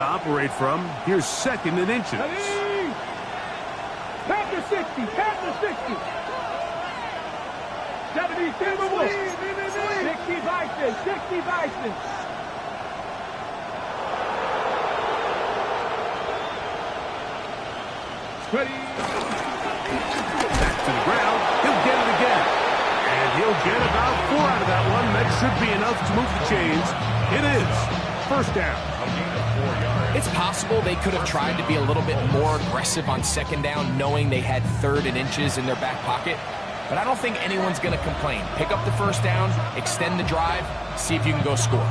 Operate from. Here's second and inches. Pass to 60. Pass to 60. 70 Timberwolves. 60 Bison. 60 Bison. Ready. Back to the ground. He'll get it again. And he'll get about 4 out of that one. That should be enough to move the chains. It is. First down. It's possible they could have tried to be a little bit more aggressive on second down, knowing they had third and inches in their back pocket. But I don't think anyone's going to complain. Pick up the first down, extend the drive, see if you can go score.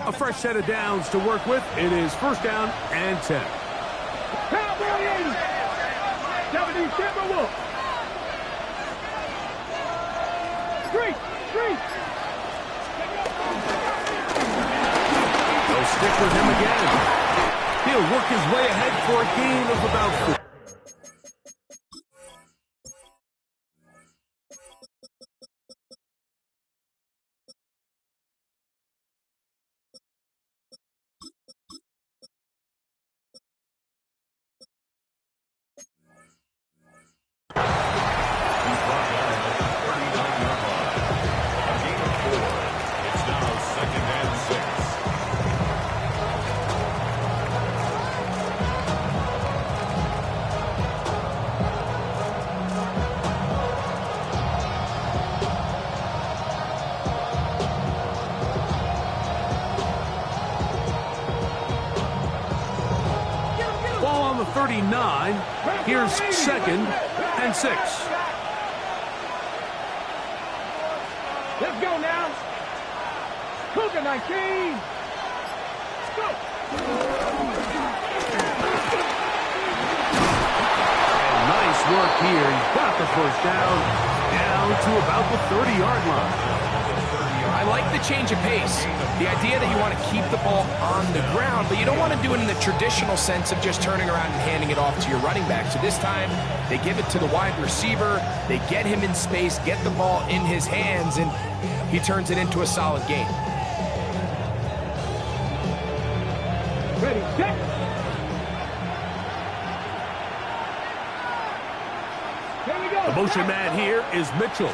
A fresh set of downs to work with. It is first down and 10. Cowboy 80. 70 Timberwolves. Street. They'll stick with him again. He'll work his way ahead for a gain of about 4. Ball on the 39. Here's second and 6. Let's go now. Cougar 19. Let's go. And nice work here. He's got the first down to about the 30-yard line. I like the change of pace. The idea that you want to keep the ball on the ground, but you don't want to do it in the traditional sense of just turning around and handing it off to your running back. So this time, they give it to the wide receiver. They get him in space, get the ball in his hands, and he turns it into a solid game. Ready, set. Here we go. The motion man here is Mitchell.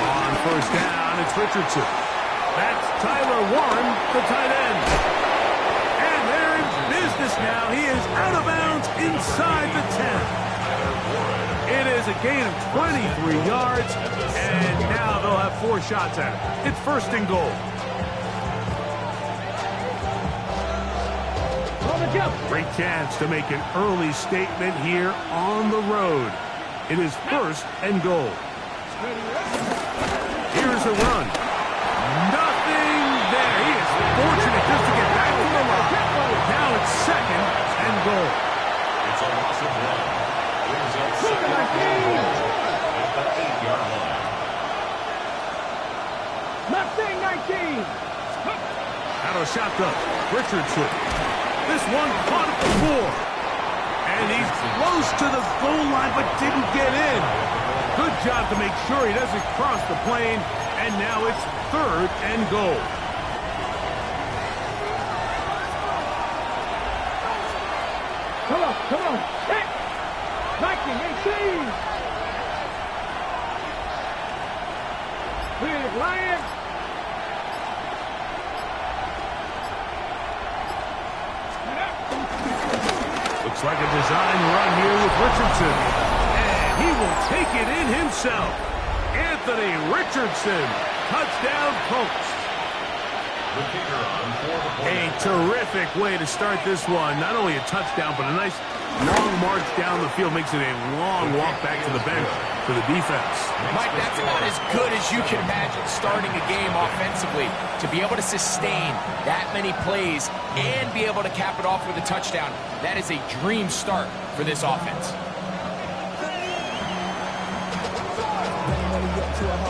On first down, it's Richardson. That's Tyler Warren, the tight end. And they're in business now. He is out of bounds inside the 10. It is a gain of 23 yards, and now they'll have 4 shots at it. It's first and goal. Great chance to make an early statement here on the road. It is first and goal. Here's a run. Nothing there. He is fortunate just to get back to the line. Now it's second and goal. It's a loss of 1. Brings up second and goal at the 8-yard line. Mustang 19. Out of shotgun. Richardson. This one caught at the 4. And he's close to the goal line but didn't get in. Good job to make sure he doesn't cross the plane. And now it's third and goal. Come on. Hit. 1918. Here's Lions. Looks like a design run here with Richardson. And he will take it in himself. Anthony Richardson, touchdown Colts. A terrific way to start this one. Not only a touchdown, but a nice long march down the field. Makes it a long walk back to the bench for the defense. Mike, that's about as good as you can imagine starting a game offensively. To be able to sustain that many plays and be able to cap it off with a touchdown, that is a dream start for this offense.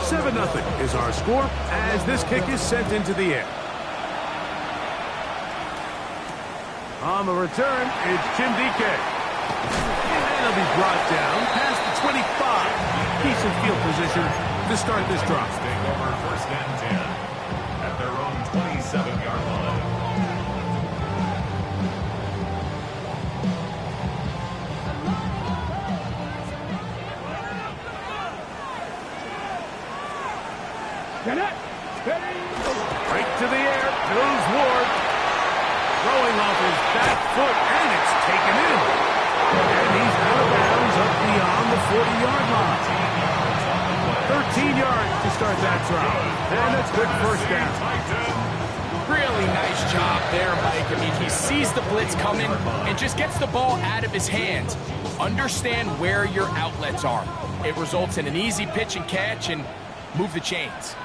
7-0 is our score as this kick is sent into the air. On the return, it's Jim DK. And he'll be brought down past the 25. Decent field position to start this drive. Take over first and 10 at their own 27-yard line. Get it. Right to the air goes Ward. Throwing off his back foot, and it's taken in. And he's out of bounds up beyond the 40-yard line. 13 yards to start that drive. And that's good first down. Really nice job there, Mike. I mean, he sees the blitz coming and just gets the ball out of his hands. Understand where your outlets are. It results in an easy pitch and catch and move the chains.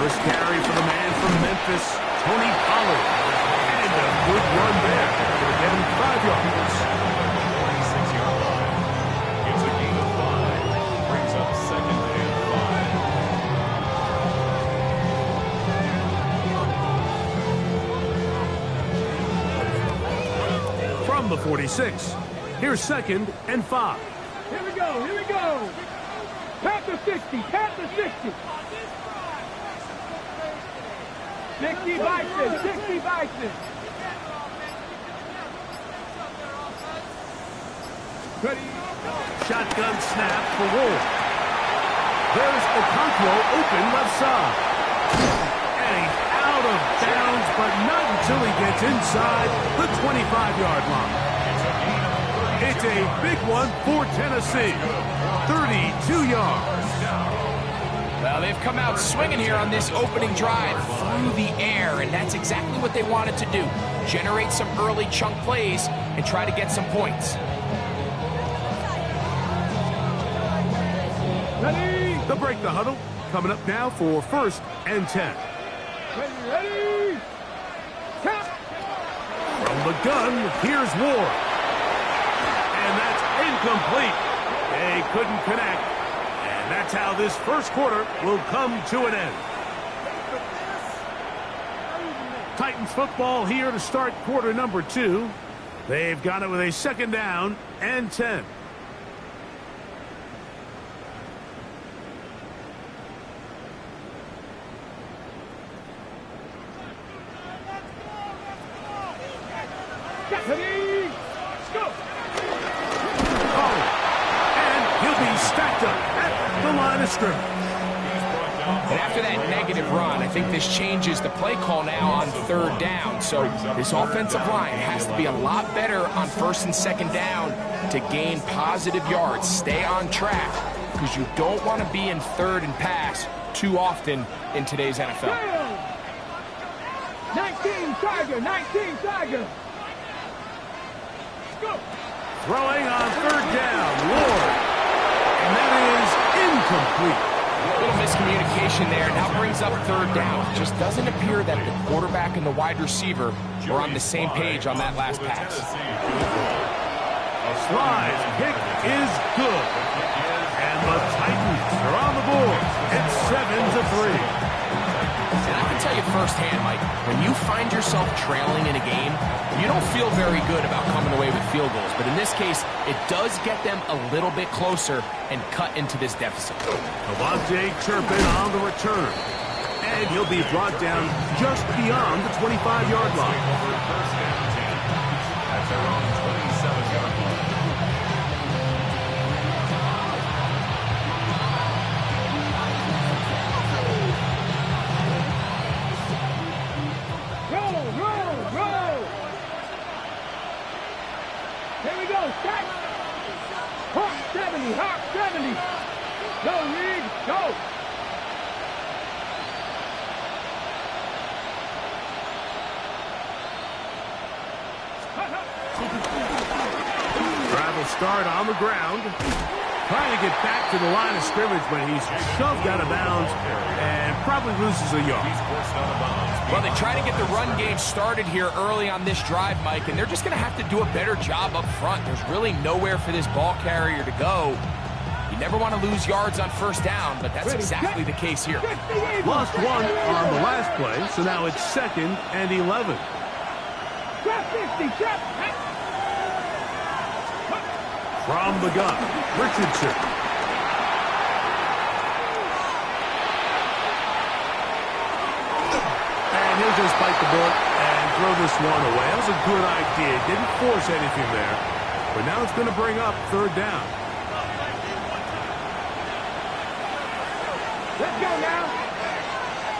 First carry for the man from Memphis, Tony Pollard. And a good run there to get him 5 yards. 26-yard line. Gives a gain of 5. Brings up 2nd and 5. From the 46, here's 2nd and 5. Here we go, here we go. Panther 60, Panther 60. 60 Bison, 60 Bison. Ready. Shotgun snap for Ward. There's Okonkwo open left side. And he's out of bounds, but not until he gets inside the 25-yard line. It's a big one for Tennessee. 32 yards. Well, they've come out swinging here on this opening drive through the air, and that's exactly what they wanted to do. Generate some early chunk plays and try to get some points. Ready. The break the huddle coming up now for 1st and 10. Ready. Count. From the gun, here's Ward. And that's incomplete. They couldn't connect. And that's how this first quarter will come to an end. Titans football here to start quarter number 2. They've got it with a 2nd down and 10. Ready. Go. And he'll be stacked up at the line of scrimmage. And after that negative run, I think this changes the play call now on 3rd down. So this offensive line has to be a lot better on 1st and 2nd down to gain positive yards. Stay on track because you don't want to be in 3rd and pass too often in today's NFL. 19 Tiger, 19 Tiger. Go. Throwing on 3rd down, Ward. And that is incomplete. A little miscommunication there. Now brings up 3rd down. It just doesn't appear that the quarterback and the wide receiver are on the same page on that last pass. Sly's kick is good. And the Titans are on the board. It's 7-3. And I can tell you firsthand, Mike, when you find yourself trailing in a game, you don't feel very good about coming away with field goals. But in this case, it does get them a little bit closer and cut into this deficit. Avante Turpin on the return. And he'll be brought down just beyond the 25-yard line. At their own 27-yard line. Roll. Here we go, stack. Hawk 70, Hawk 70. Go, Reed, go. Drive will start on the ground. Trying to get back to the line of scrimmage, but he's shoved out of bounds and probably loses a yard. He's forced out of bounds. Well, they try to get the run game started here early on this drive, Mike, and they're just going to have to do a better job up front. There's really nowhere for this ball carrier to go. You never want to lose yards on 1st down, but that's exactly the case here. Lost 1 on the last play, so now it's 2nd and 11. Trap 50, trap. From the gun, Richardson. bullet and throw this one away. That was a good idea. Didn't force anything there. But now it's going to bring up third down. Let's go now.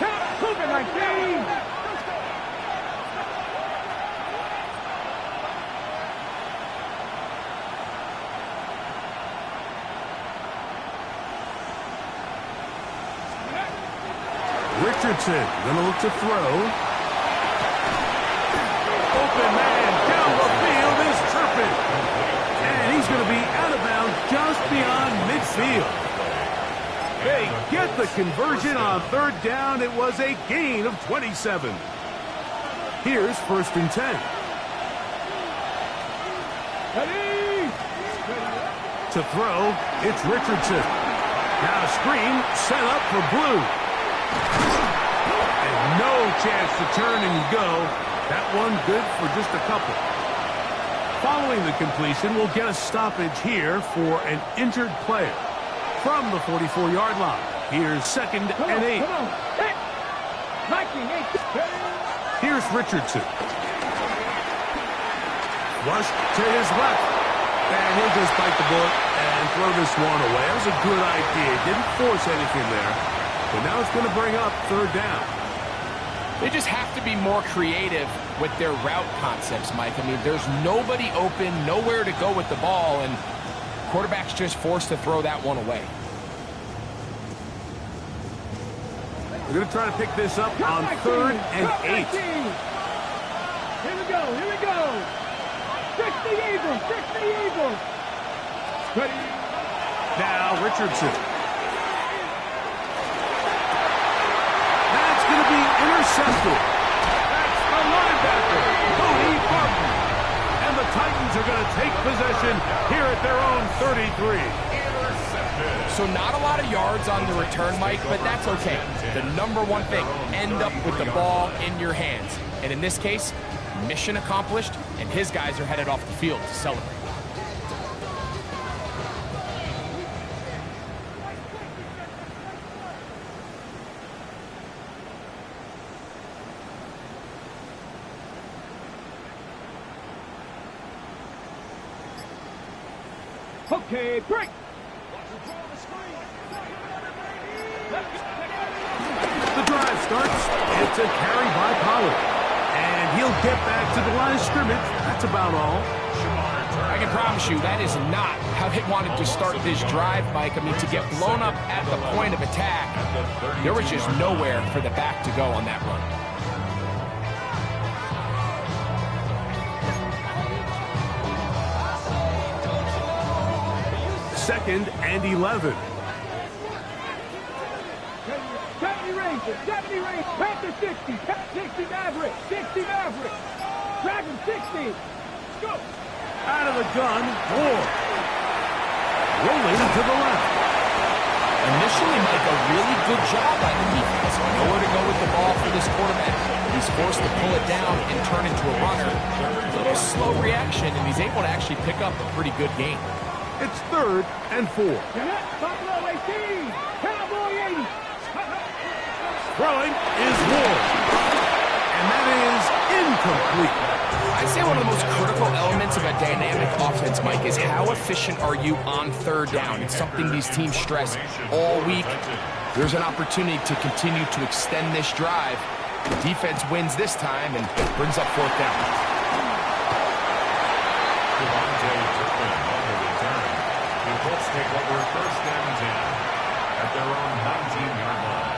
Count, Cougar 19. Richardson going to look to throw. Open man down the field is Turpin. And he's going to be out of bounds just beyond midfield. They get the conversion on third down. It was a gain of 27. Here's 1st and 10. Ready? To throw, it's Richardson. Now screen set up for Blue. And no chance to turn and go. That one good for just a couple. Following the completion, we'll get a stoppage here for an injured player. From the 44-yard line, here's 2nd and 8. Come on. Hey. Viking, 8. Here's Richardson. Rush to his left. And he'll just bite the bullet and throw this one away. That was a good idea. Didn't force anything there. But now it's going to bring up third down. They just have to be more creative with their route concepts, Mike. I mean, there's nobody open, nowhere to go with the ball, and quarterback's just forced to throw that one away. We're going to try to pick this up on 3rd and 8. Here we go, here we go. 60 Eagles, 60 Eagles. Ready? Now Richardson. That's going to be intercepted. That's the linebacker, Cody Barton. And the Titans are going to take possession here at their own 33. So not a lot of yards on the return, Mike, but that's okay. The number one thing, end up with the ball in your hands. And in this case, mission accomplished, and his guys are headed off the field to celebrate. Okay, break. The drive starts. It's a carry by Pollard. And he'll get back to the line of scrimmage. That's about all. I can promise you that is not how they wanted to start this drive, Mike. I mean, to get blown up at the point of attack, there was just nowhere for the back to go on that run. 2nd and 11. 70 Rangers, 70 Rangers, Panther 60, 60 Maverick, 60 Maverick, Dragon 60. Go! Out of the gun, Ward. Rolling to the left. Initially, Mike, a really good job by the defense. Nowhere to go with the ball for this quarterback. He's forced to pull it down and turn into a runner. A little slow reaction, and he's able to actually pick up a pretty good game. It's 3rd and 4. Buffalo 18, Cowboy 80. Throwing is Ward. And that is incomplete. I'd say one of the most critical elements of a dynamic offense, Mike, is how efficient are you on third down? It's something these teams stress all week. There's an opportunity to continue to extend this drive. The defense wins this time and brings up 4th down. Let's take over 1st and 10 at their own 19-yard line.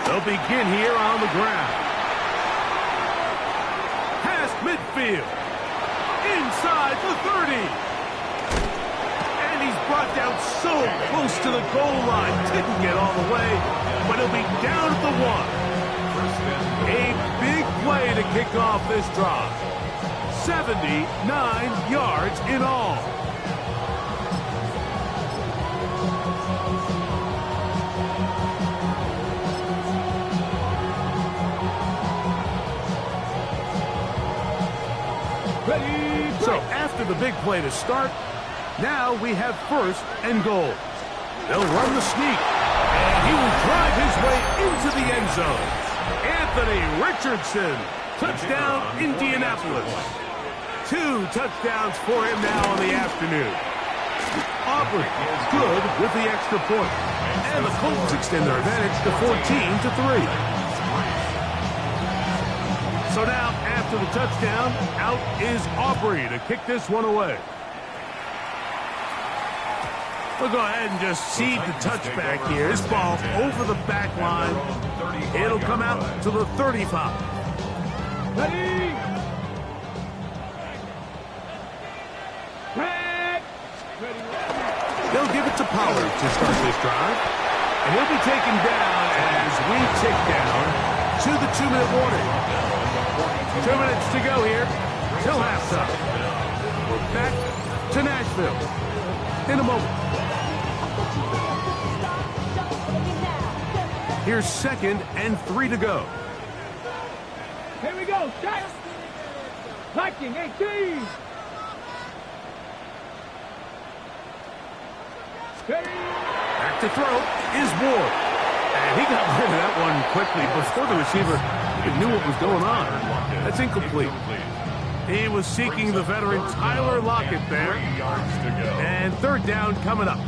They'll begin here on the ground. Past midfield. Inside the 30. He's brought down so close to the goal line. Didn't get all the way, but he'll be down at the 1. A big play to kick off this drive. 79 yards in all. So after the big play to start, now we have 1st and goal. They'll run the sneak, and he will drive his way into the end zone. Anthony Richardson, touchdown Indianapolis. 2 touchdowns for him now in the afternoon. Aubrey good with the extra point, and the Colts extend their advantage to 14-3. So now, after the touchdown, out is Aubrey to kick this one away. We'll go ahead and just cede the touchback here. This ball over the back line. It'll come out to the 35. Ready? They'll give it to Pollard to start this drive. And he'll be taken down as we tick down to the 2-minute warning. 2 minutes to go here till halftime. We're back to Nashville in a moment. Here's 2nd and 3 to go. Here we go. Shot. Viking 18. Back to throw is Ward. And he got rid of that one quickly before the receiver even knew what was going on. That's incomplete. He was seeking the veteran Tyler Lockett there. And 3rd down coming up.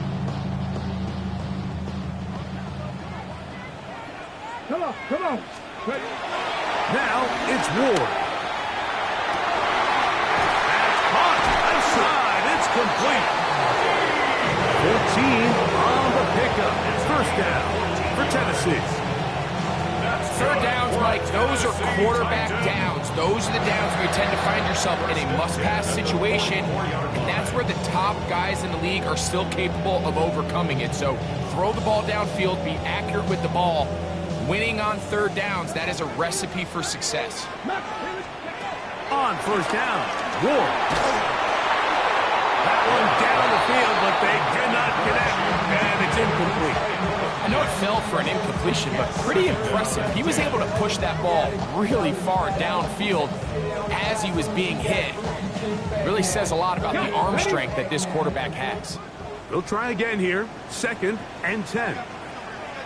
Come on, come on. Ready. Now it's Ward. That's caught outside. It's complete. 14 on the pickup. It's 1st down for Tennessee. 3rd downs, Mike, those are quarterback downs. Those are the downs where you tend to find yourself in a must-pass situation, and that's where the top guys in the league are still capable of overcoming it. So throw the ball downfield, be accurate with the ball. Winning on 3rd downs, that is a recipe for success. On 1st down, Ward. That one down the field, but they cannot connect, and it's incomplete. I know it fell for an incompletion, but pretty impressive. He was able to push that ball really far downfield as he was being hit. Really says a lot about the arm strength that this quarterback has. They'll try again here. 2nd and 10.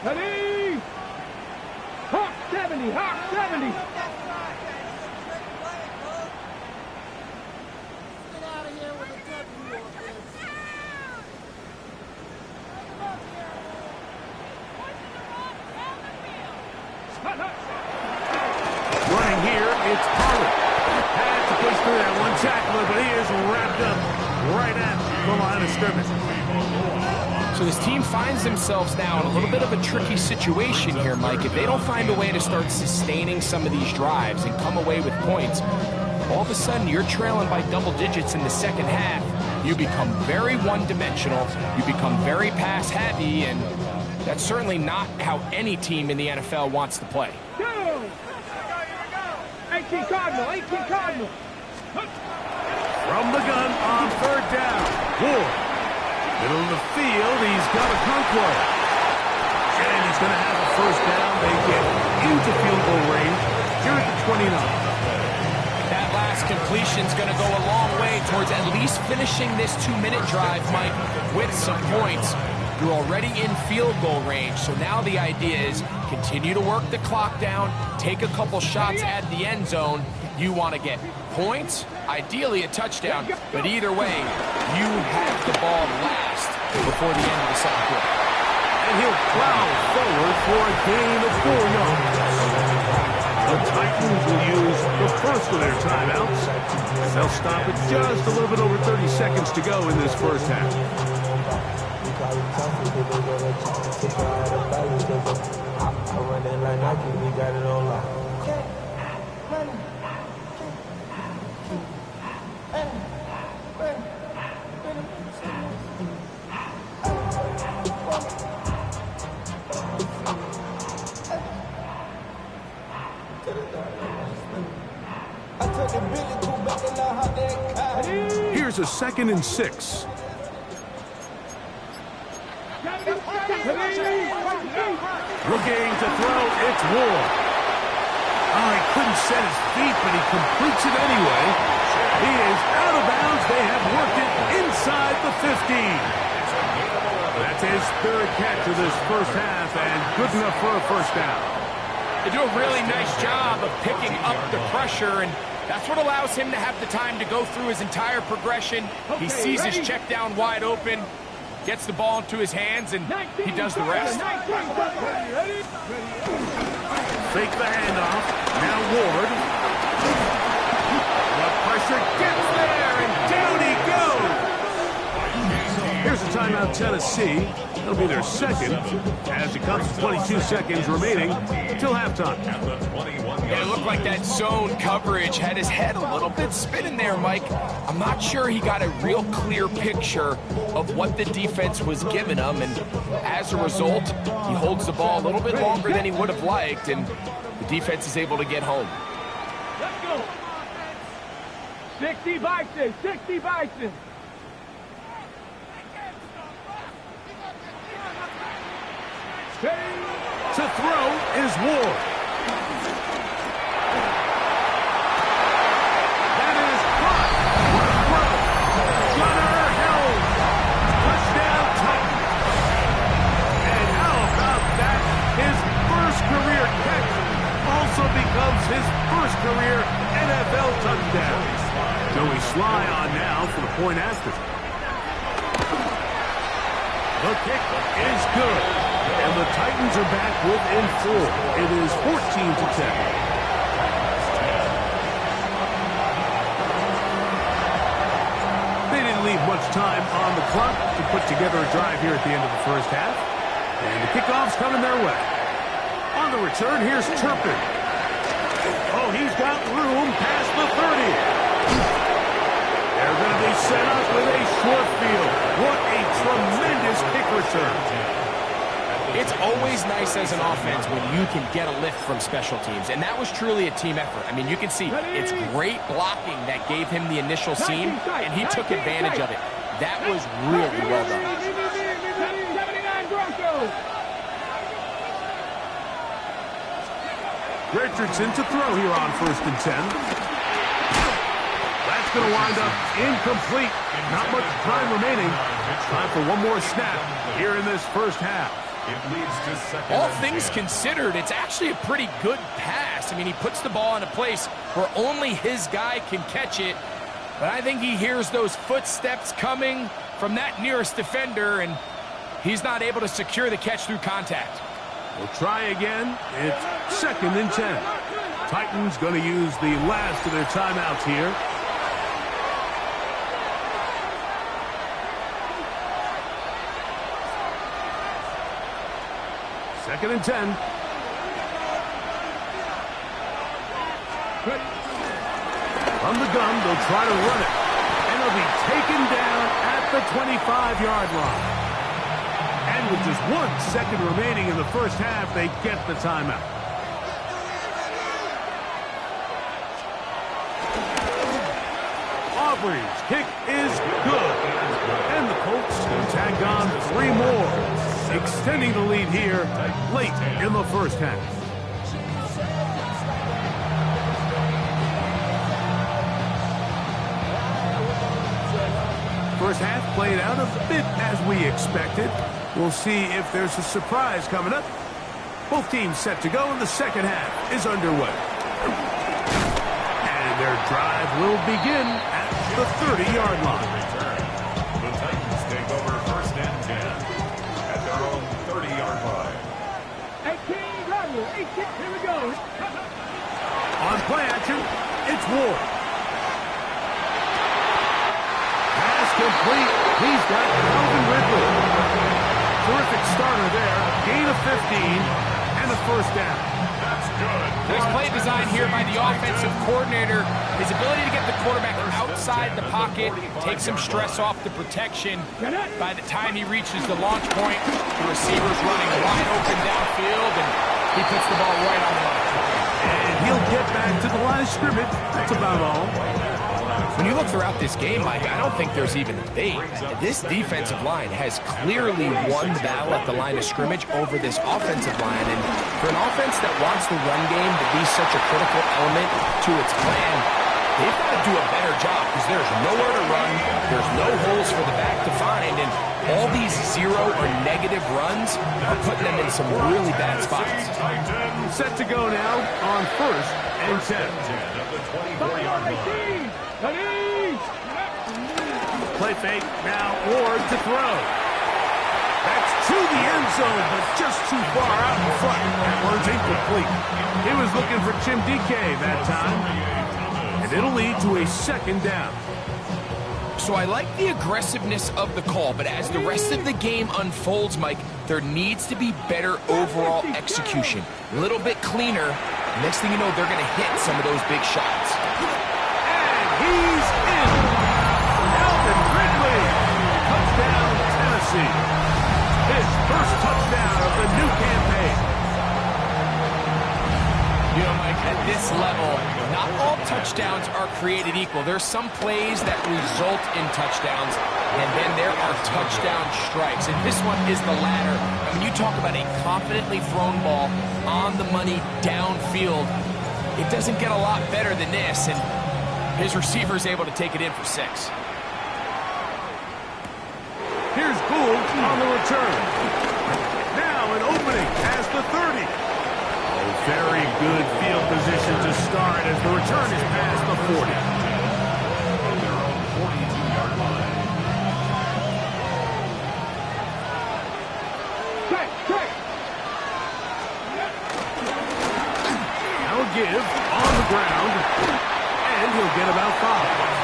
Ready. Hawk 70, Hawk 70. Running here, it's Pollard. Had to push through that one tackler, but he is wrapped up right at the line of scrimmage. So this team finds themselves now in a little bit of a tricky situation here, Mike. If they don't find a way to start sustaining some of these drives and come away with points, all of a sudden you're trailing by double digits in the 2nd half. You become very one-dimensional. You become very pass-heavy, and that's certainly not how any team in the NFL wants to play. 18 Cardinal, 18 Cardinal. From the gun on 3rd down. Ward. Middle of the field, he's got a Conquo. And he's going to have a 1st down. They get into field goal range here at the 29. That last completion's going to go a long way towards at least finishing this 2-minute drive, Mike, with some points. You're already in field goal range, so now the idea is continue to work the clock down, take a couple shots at the end zone. You want to get points, ideally a touchdown, but either way, you have the ball last before the end of the 2nd quarter. And he'll plow forward for a gain of 4 yards. The Titans will use the 1st of their timeouts. They'll stop at just a little bit over 30 seconds to go in this 1st half. Here's a 2nd and 6. Looking to throw, it's Ward. Oh, he couldn't set his feet, but he completes it anyway. He is out of bounds. They have worked it inside the 15. That's his third catch of this first half, and good enough for a first down. They do a really nice job of picking up the pressure, and that's what allows him to have the time to go through his entire progression. He sees his check down wide open, gets the ball into his hands, and he does the rest. Fake the handoff. Now Ward. The pressure gets there, and down he goes. Here's a timeout, Tennessee. It'll be their second as it comes to 22 seconds remaining till halftime. Yeah, it looked like that zone coverage had his head a little bit spinning there, Mike. I'm not sure he got a real clear picture of what the defense was giving him, and as a result, he holds the ball a little bit longer than he would have liked, and the defense is able to get home. Let's go. 60 Bison, 60 Bison. To throw is Ward. That is caught. What a throw. Gunner held. Touchdown Titans. And how about that? His first career catch also becomes his first career NFL touchdown. Joey Sly on now for the point after. The kick is good. And the Titans are back within 4. It is 14-10. They didn't leave much time on the clock to put together a drive here at the end of the first half. And the kickoff's coming their way. On the return, here's Turpin. Oh, he's got room past the 30. They're going to be set up with a short field. What a tremendous kick return. It's always nice as an offense when you can get a lift from special teams, and that was truly a team effort. I mean, you can see it's great blocking that gave him the initial seam, and he took advantage of it. That was really well done. 79 Broncos. Richardson to throw here on 1st and 10. That's going to wind up incomplete. Not much time remaining. Time for one more snap here in this first half. All things considered, it's actually a pretty good pass. I mean, he puts the ball in a place where only his guy can catch it. But I think he hears those footsteps coming from that nearest defender, and he's not able to secure the catch through contact. We'll try again. It's 2nd and 10. Titans going to use the last of their timeouts here. Second and 10. From the gun, they'll try to run it. And they'll be taken down at the 25-yard line. And with just 1 second remaining in the first half, they get the timeout. Aubrey's kick is good. And the Colts will tag on 3 more. Extending the lead here late in the first half. First half played out a bit as we expected. We'll see if there's a surprise coming up. Both teams set to go, and the second half is underway. And their drive will begin at the 30-yard line. The Titans take over 1st and 10. At their own 30-yard line. 18, Rebel, 18, here we go. On play action, it's Ward. Pass complete. He's got Calvin Ridley. Terrific starter there. Gain of 15 and a first down. That's good. Nice play design here by the offensive coordinator. His ability to get the quarterback outside the pocket, take some stress off the protection. By the time he reaches the launch point, the receiver's running wide open downfield, and he puts the ball right on the line. And he'll get back to the line of scrimmage. That's about all. When you look throughout this game, Mike, I don't think there's even a debate. This defensive line has clearly won the battle at the line of scrimmage over this offensive line. And for an offense that wants the run game to be such a critical element to its plan, they've got to do a better job because there's nowhere to run, there's no holes for the back to find, and all these zero or negative runs are putting them in some really bad spots. Set to go now on 1st and 10. Play fake, now Ward to throw. That's to the end zone, but just too far out in front. That one's incomplete. He was looking for Jim DK that time. And it'll lead to a 2nd down. So I like the aggressiveness of the call, but as the rest of the game unfolds, Mike, there needs to be better overall execution. A little bit cleaner. Next thing you know, they're going to hit some of those big shots. And he's in. Alvin Ridley. Touchdown, Tennessee. His first touchdown of the new campaign. You know, Mike, at this level, not all touchdowns are created equal. There's some plays that result in touchdowns, and then there are touchdown strikes. And this one is the latter. I mean, you talk about a confidently thrown ball on the money downfield. It doesn't get a lot better than this, and his receiver is able to take it in for 6. Here's Gould on the return. Now an opening as the 30. Very good field position to start as the return is past the 40. Their own 42-yard line. Now a give on the ground, and he'll get about 5.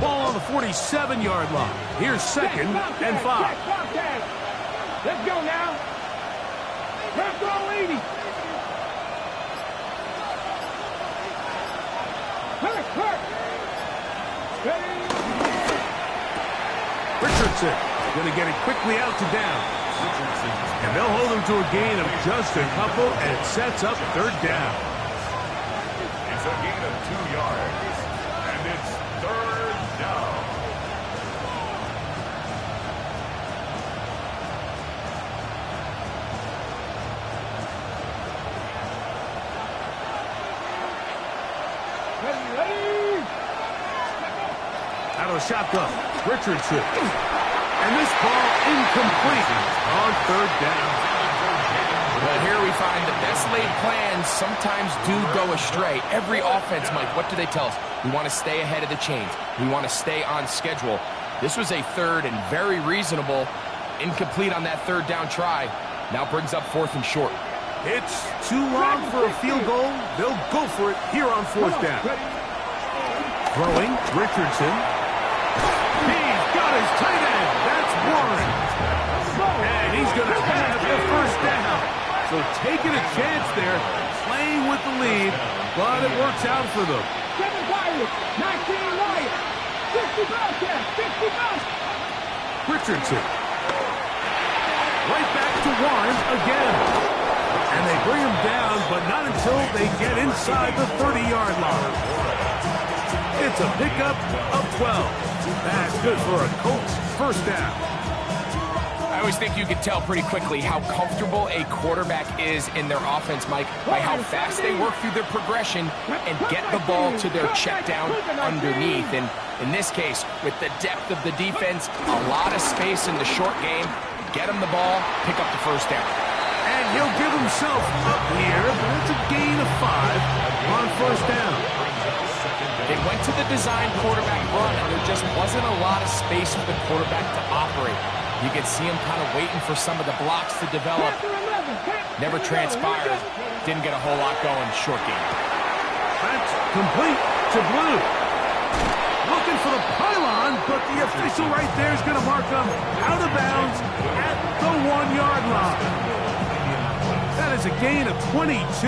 Ball on the 47-yard line. Here's 2nd and 5. Let's go now. Let's go, lady. Hurt. Richardson going to get it quickly out to down. And they'll hold him to a gain of just a couple, and it sets up 3rd down. It's a gain of 2 yards, and it's 3rd down. Ready. Out of the shotgun, Richardson. And this ball incomplete on 3rd down. Well, here we find the best laid plans sometimes do go astray. Every offense, Mike, what do they tell us? We want to stay ahead of the chains. We want to stay on schedule. This was a 3rd and very reasonable. Incomplete on that 3rd down try. Now brings up 4th and short. It's too long for a field goal. They'll go for it here on 4th down. Throwing, Richardson. He's got his tight end. That's Warren. And he's going to have the 1st down. So taking a chance there, playing with the lead, but it works out for them. 7 Pirates, 19 Lions, 60 Bobcats, 60 Bucks. Richardson. Right back to Warren again. And they bring him down, but not until they get inside the 30-yard line. It's a pickup of 12. That's good for a Colts 1st down. I always think you can tell pretty quickly how comfortable a quarterback is in their offense, Mike, by how fast they work through their progression and get the ball to their check down underneath. And in this case, with the depth of the defense, a lot of space in the short game, get him the ball, pick up the 1st down. And he'll give himself up here, but it's a gain of 5 on 1st down. They went to the design quarterback run, and there just wasn't a lot of space for the quarterback to operate. You could see him kind of waiting for some of the blocks to develop. Never transpired. Didn't get a whole lot going short game. That's complete to Blue. Looking for the pylon, but the official right there is going to mark him out of bounds at the 1-yard line. That is a gain of 22,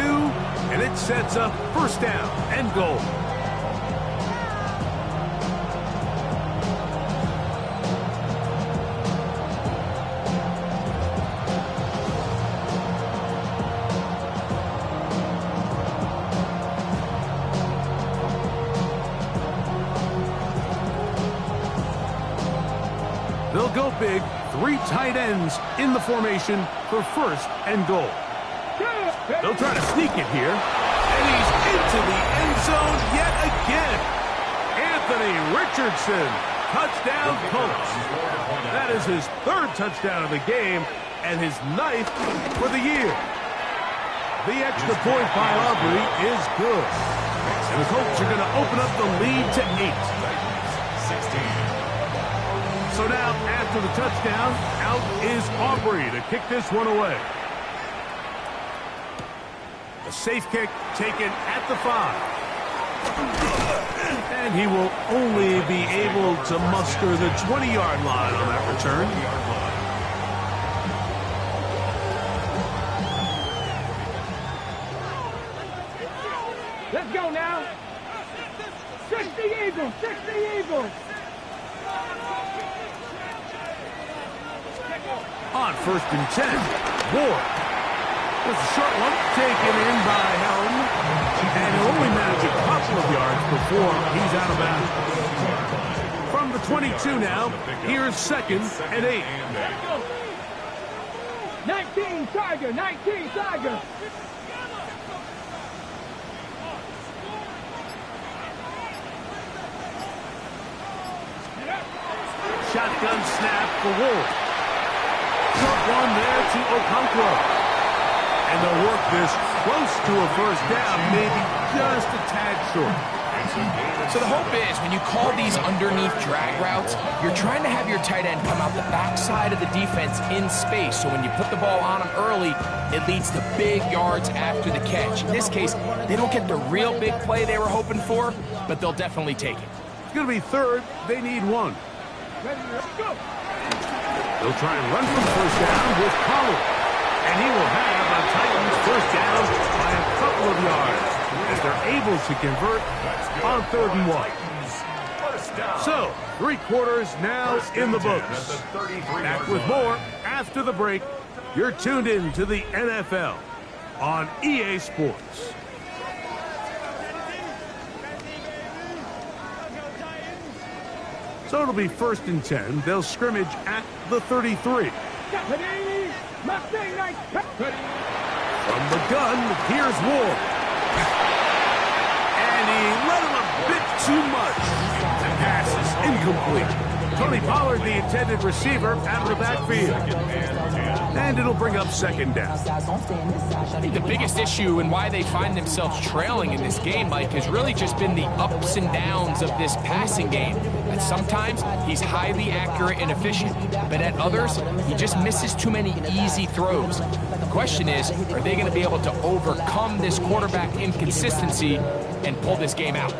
and it sets up 1st down and goal. They'll go big, 3 tight ends in the formation for first and goal. They'll try to sneak it here. And he's into the end zone yet again. Anthony Richardson, touchdown Colts. That is his 3rd touchdown of the game and his 9th for the year. The extra point by Aubrey is good. And the Colts are going to open up the lead to 8. 16. So now, after the touchdown, out is Aubrey to kick this one away. A safe kick taken at the 5. And he will only be able to muster the 20-yard line on that return. Let's go now. 60 Eagles, 60 Eagles. On 1st and 10, Ward. There's a short one taken in by Helm. And he'll only manage a couple of yards before he's out of bounds. From the 22 now, here's 2nd and 8. 19 Tiger, 19 Tiger. Shotgun snap for Ward. Short one there to Okonkwo. And they'll work this close to a first down, maybe just a tad short. So the hope is when you call these underneath drag routes, you're trying to have your tight end come out the backside of the defense in space. So when you put the ball on him early, it leads to big yards after the catch. In this case, they don't get the real big play they were hoping for, but they'll definitely take it. It's going to be 3rd. They need 1. Ready, let's go. They'll try and run from first down with Pollard. And he will have a Titans first down by a couple of yards as they're able to convert on 3rd and 1. So, 3 quarters now in the books. Back with more after the break. You're tuned in to the NFL on EA Sports. So it'll be 1st and 10. They'll scrimmage at the 33. From the gun, here's Ward. And he let him a bit too much. The pass is incomplete. Tony Pollard, the intended receiver, out of the backfield. And it'll bring up 2nd down. I think the biggest issue and why they find themselves trailing in this game, Mike, has really just been the ups and downs of this passing game. And sometimes he's highly accurate and efficient, but at others, he just misses too many easy throws. The question is, are they going to be able to overcome this quarterback inconsistency and pull this game out?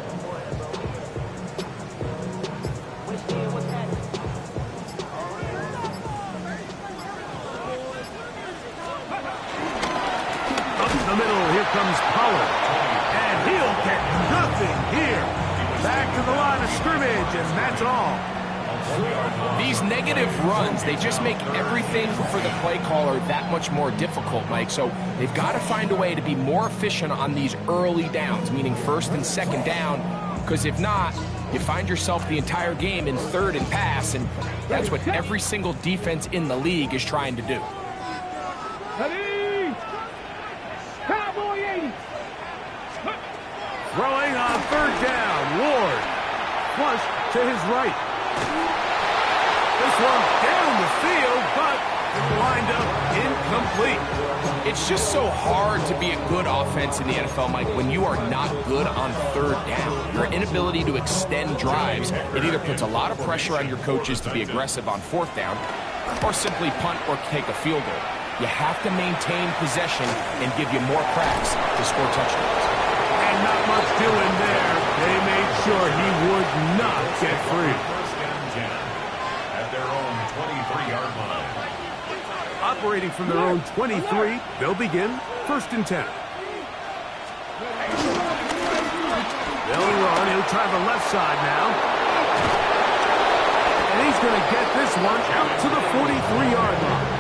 The middle, here comes Pollard. And he'll get nothing here. Back to the line of scrimmage, and that's all. These negative runs, they just make everything for the play caller that much more difficult, Mike. So they've got to find a way to be more efficient on these early downs, meaning 1st and 2nd down, because if not, you find yourself the entire game in 3rd and pass, and that's what every single defense in the league is trying to do. Cowboy 80. Throwing on 3rd down, Ward. Flush to his right. This one down the field, but lined up incomplete. It's just so hard to be a good offense in the NFL, Mike, when you are not good on 3rd down. Your inability to extend drives, it either puts a lot of pressure on your coaches to be aggressive on 4th down, or simply punt or take a field goal. You have to maintain possession and give you more cracks to score touchdowns. And not much doing there. They made sure he would not get free. 1st and 10 at their own 23-yard line. Operating from their own 23, they'll begin 1st and 10. They'll run. He'll try the left side now. And he's going to get this one out to the 43-yard line.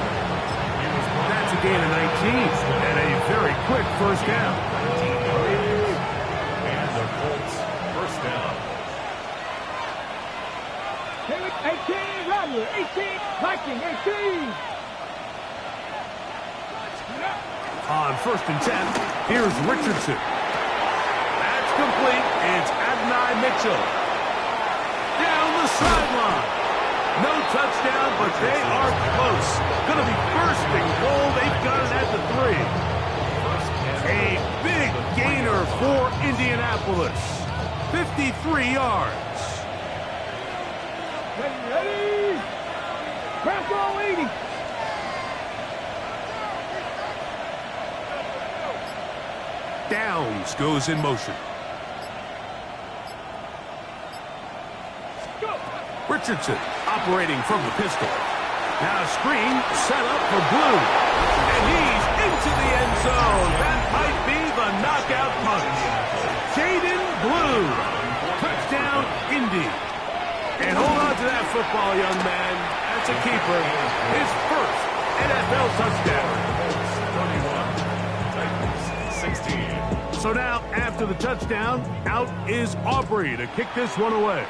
That's a gain of 19 and a very quick first down. And the Colts first down. Here we 18, Rattler, 18, Viking, 18. On 1st and 10, here's Richardson. That's complete. It's Adonai Mitchell. Down the sideline. No touchdown, but they are close. Going to be 1st and goal. They've got it at the 3. A big gainer for Indianapolis. 53 yards. Ready? Press all 80. Downs goes in motion. Richardson operating from the pistol. Now a screen set up for Blue. And he's into the end zone. That might be the knockout punch. Jaden Blue. Touchdown, Indy. And hold on to that football, young man. That's a keeper. His first NFL touchdown. 21, Titans 16. So now, after the touchdown, out is Aubrey to kick this one away.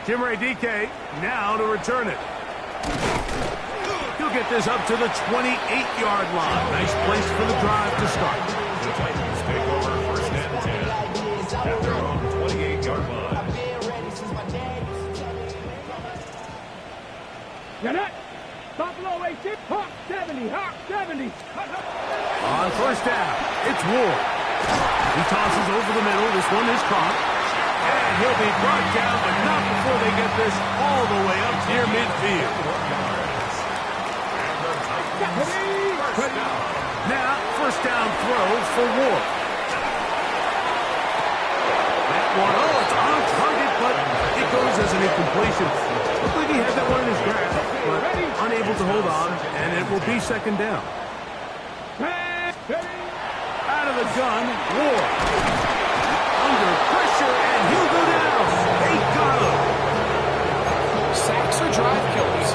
Jimray DK now to return it. He'll get this up to the 28-yard line. Nice place for the drive to start. The Titans take over 1st and 10 at their own 28-yard line. Get it? Buffalo 18, Hawk 70, Hawk 70. On 1st down, it's Ward. He tosses over the middle. This one is caught. And he'll be brought down, but not before they get this all the way up near midfield. Now, 1st down throw for Ward. That one, it's on target, but it goes as an incompletion. Looks like he had that one in his grasp, but unable to hold on, and it will be 2nd down. Out of the gun, Ward. Under pressure, and he'll go down. They got him. Sacks are drive killers.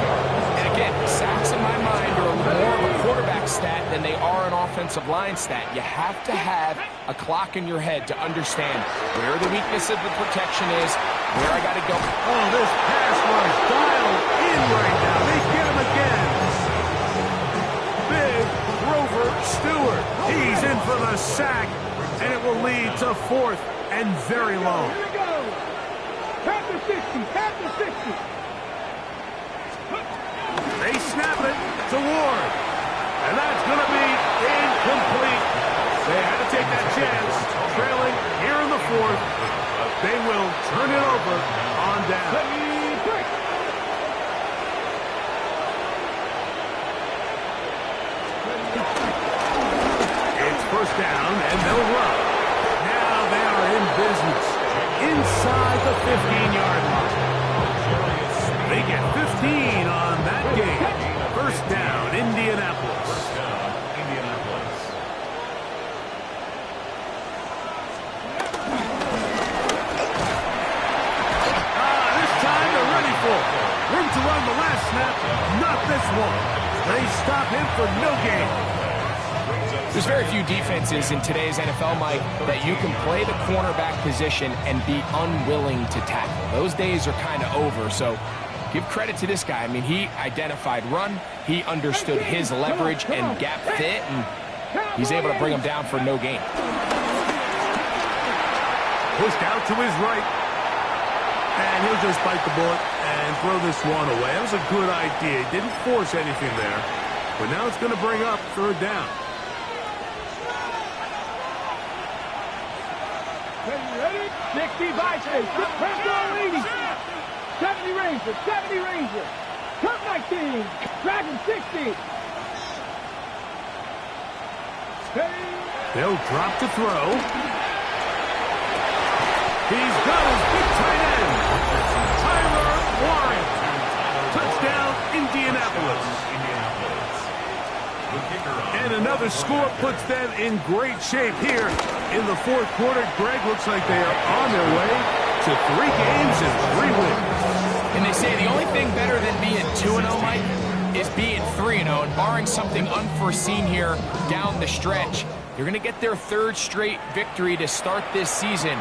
And again, sacks in my mind are more of a quarterback stat than they are an offensive line stat. You have to have a clock in your head to understand where the weakness of the protection is, where I got to go. Oh, this pass rush dialed in right now. They get him again. Big Grover Stewart. He's in for the sack, and it will lead to 4th and very long. Here we go. Past the 60, past the 60. They snap it to Ward. And that's going to be incomplete. They had to take that chance. Trailing here in the 4th. They will turn it over on down. It's 1st down, and they'll run. Now they are in business. Inside the 15-yard line. They get 15 on that game. 1st down, Indianapolis. This time they're ready for it. Room to run the last snap. Not this one. They stop him for no gain. There's very few defenses in today's NFL, Mike, that you can play the cornerback position and be unwilling to tackle. Those days are kind of over, so give credit to this guy. I mean, he identified run, he understood his leverage and gap fit, and he's able to bring him down for no gain. Pushed out to his right, and he'll just bite the bullet and throw this one away. That was a good idea. He didn't force anything there, but now it's going to bring up 3rd down. Ready? 60 Vikings. Press all 80. 70 Rangers. 70 Rangers. Turn 19. Dragon 60. They'll drop to throw. He's got his big tight end. Tyler Warren. Touchdown, Indianapolis. And another score puts them in great shape here in the 4th quarter. Greg, looks like they are on their way to 3 games and 3 wins. And they say the only thing better than being 2-0, Mike, is being 3-0. And barring something unforeseen here down the stretch, you're going to get their 3rd straight victory to start this season.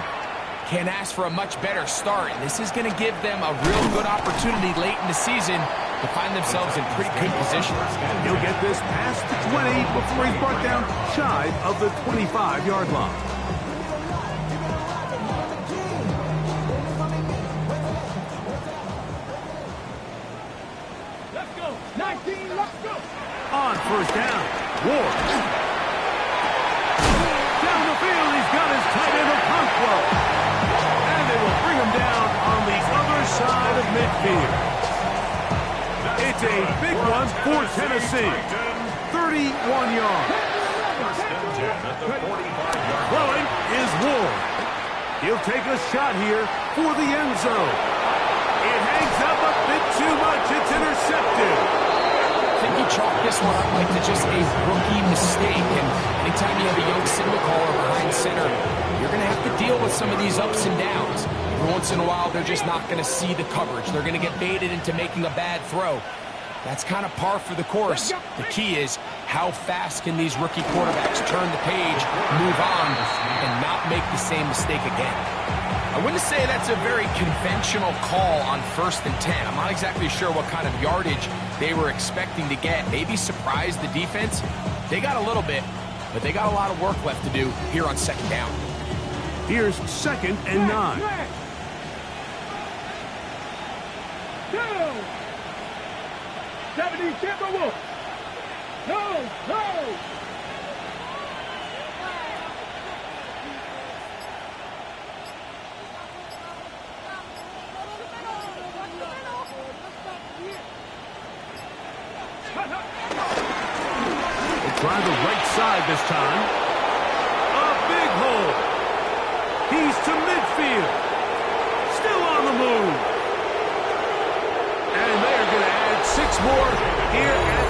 Can't ask for a much better start. This is going to give them a real good opportunity late in the season to find themselves in pretty good position. And he'll get this past the 20 before he's brought down shy of the 25-yard line. Let's go. 19, let's go. On first down, Ward. Down the field, he's got his tight end Okonkwo. And they will bring him down on the other side of midfield. It's a big one for Tennessee. 31 yards. First and 10 at the 45-yard line. Throwing is Ward. He'll take a shot here for the end zone. It hangs up a bit too much. It's intercepted. I think you chalk this one up like to just a rookie mistake. And anytime you have a young signal caller behind center, you're going to have to deal with some of these ups and downs. Every once in a while, they're just not going to see the coverage. They're going to get baited into making a bad throw. That's kind of par for the course. The key is how fast can these rookie quarterbacks turn the page, move on, and not make the same mistake again. I wouldn't say that's a very conventional call on first and 10. I'm not exactly sure what kind of yardage they were expecting to get. Maybe surprise the defense. They got a little bit, but they got a lot of work left to do here on second down. Here's second and 9. 70 Timberwolves. No, no. They try the right side this time. A big hole. He's to midfield. Still on the move. And they're going to add 6 more here